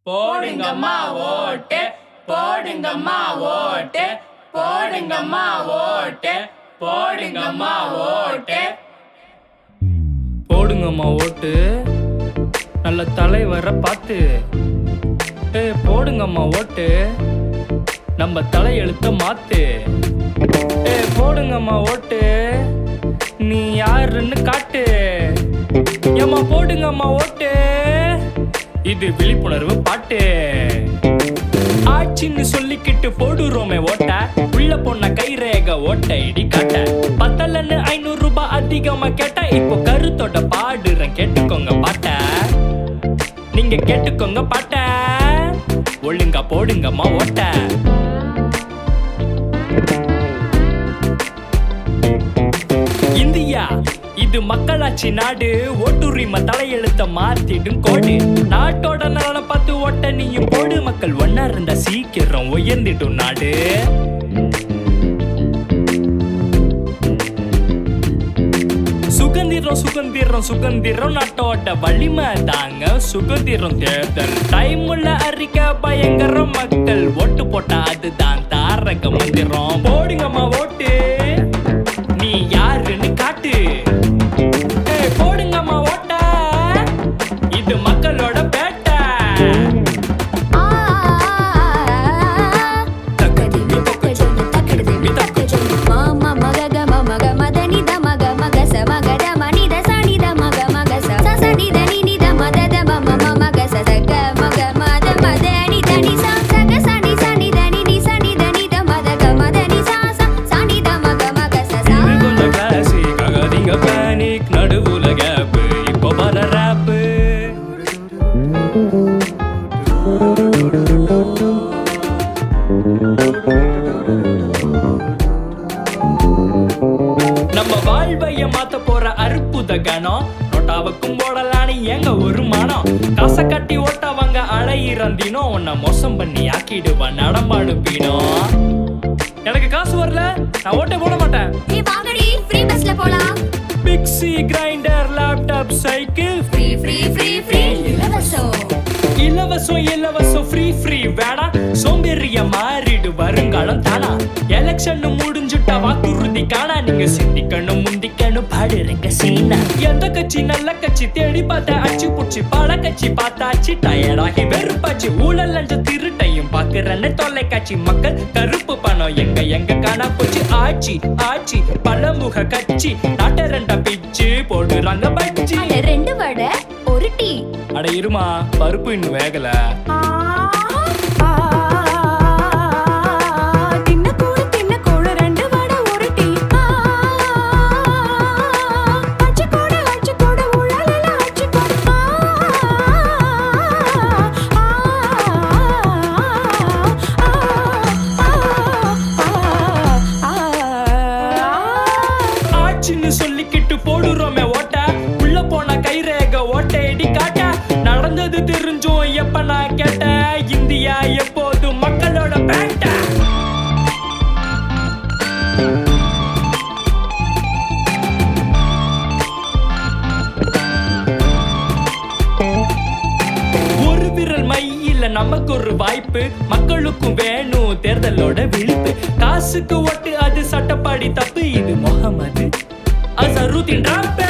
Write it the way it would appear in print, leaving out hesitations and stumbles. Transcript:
போடுங்கம்மா ஓட்டு, போடுங்கம்மா ஓட்டு, போடுங்கம்மா ஓட்டு, போடுங்கம்மா ஓட்டு. போடுங்கம்மா ஓட்டு, நல்ல தலைவரை பார்த்து. போடுங்கம்மா ஓட்டு, நம்ம தலையெழுத்த மாத்து. போடுங்கம்மா ஓட்டு, நீ யாருன்னு காட்டு. ஏம்மா போடுங்கம்மா ஓட்டு, இது விழிப்புணர்வு பாட்டு. ஆட்சின்னு சொல்லிக்கிட்டு போடுறோமே ஓட்ட, உள்ள பொண்ண கைரேக ஓட்ட இடி காட்ட. பத்தலன்னு 500 ரூபாய் அதிகமா கேட்டா, இப்போ கருத்தோட பாடுறேன் கேட்டுக்கோங்க பாட்ட. நீங்க கேட்டுக்கோங்க பாட்ட, ஒழுங்கா போடுங்கம்மா ஓட்ட. இந்தியா இது மக்களாட்சி நாடு, ஓட்டுரிமை தலையெழுத்த மாத்திடும் கோடு. நாட்டோட நலனை பார்த்து ஓட்ட நீயும் போடு, மக்கள் ஒன்னா இருந்தா சீக்கிரம் உயர்ந்திடும் நாடு. சுதந்திரம் சுதந்திரம் சுதந்திரம், நாட்டோட வலிமை தாங்க சுதந்திரம். தேர்தல் டைம்ல அறிக்கை பயங்கரம், மக்கள் ஓட்டு போட்டா அதுதான் தாரக மந்திரம். போடுங்கம்மா ஓட்டு, நீ யாருன்னு காட்டு. போடுங்கம்மா ஓட்ட, இது மக்களோட பேட்ட. நடுவுல கேப்பு, இப்போ பல ராப்பு. நம்ம வாழ்வைய மாத்த போற அற்புத கணம், நோட்டாவுக்கும் போடலான்னு எங்க ஒரு மனம். காசை கட்டி ஓட்டவங்க அலையிறந்தினோ, உன்னை மோசம் பண்ணி ஆக்கிடுவான் நடமாடு பீனம். எனக்கு காசு வரல, நான் ஓட்டே போட மாட்டேன். Mixie, grinder, laptop, cycle free free free free இலவசம். இலவசம் இலவசம் ஃப்ரீ ஃப்ரீ வேணா, சோம்பேறிய மாறிடு வருங்காலம் தானா. எலெக்ஷன் முடிஞ்சுட்டா வாக்குறுதி காணா, நீங்க சிந்திக்கணும் முந்திக்கணும் பாடுறீங்க சீனா. எந்த கட்சி நல்ல கட்சி தேடி பார்த்த அச்சு புடிச்சு, பல கட்சி பார்த்தாச்சு டயர்டாகி வெறுப்பாச்சு. ஊழல் லஞ்ச திருட்டையும் பாக்குறன்னு தொலைக்காட்சி, மக்கள் கருப்பு பணம் எங்க எங்க காணா போச்சு. ஆட்சி ஆட்சி பலமுக கட்சி, நாட்டை ரெண்டா பிச்சு போடுறாங்க பட்சி. 2 வடை 1 டீ. அட இருமா, பருப்பு இன்னும் வேகல. சொல்லிக்கிட்டு போடுறோமே ஓட்ட, உள்ள போன கைரேக ஓட்ட இடி காட்ட. நடந்தது தெரிஞ்சும் எப்ப நான் கேட்ட, இந்தியா எப்போதும் மக்களோட பேட்ட. ஒரு விரல் மையில நமக்கு ஒரு வாய்ப்பு, மக்களுக்கும் வேணும் தேர்தலோட விழிப்பு. காசுக்கு ஓட்டு அது சட்டப்படி தப்பு, இது முகமது அசருதீன் ராப்பே.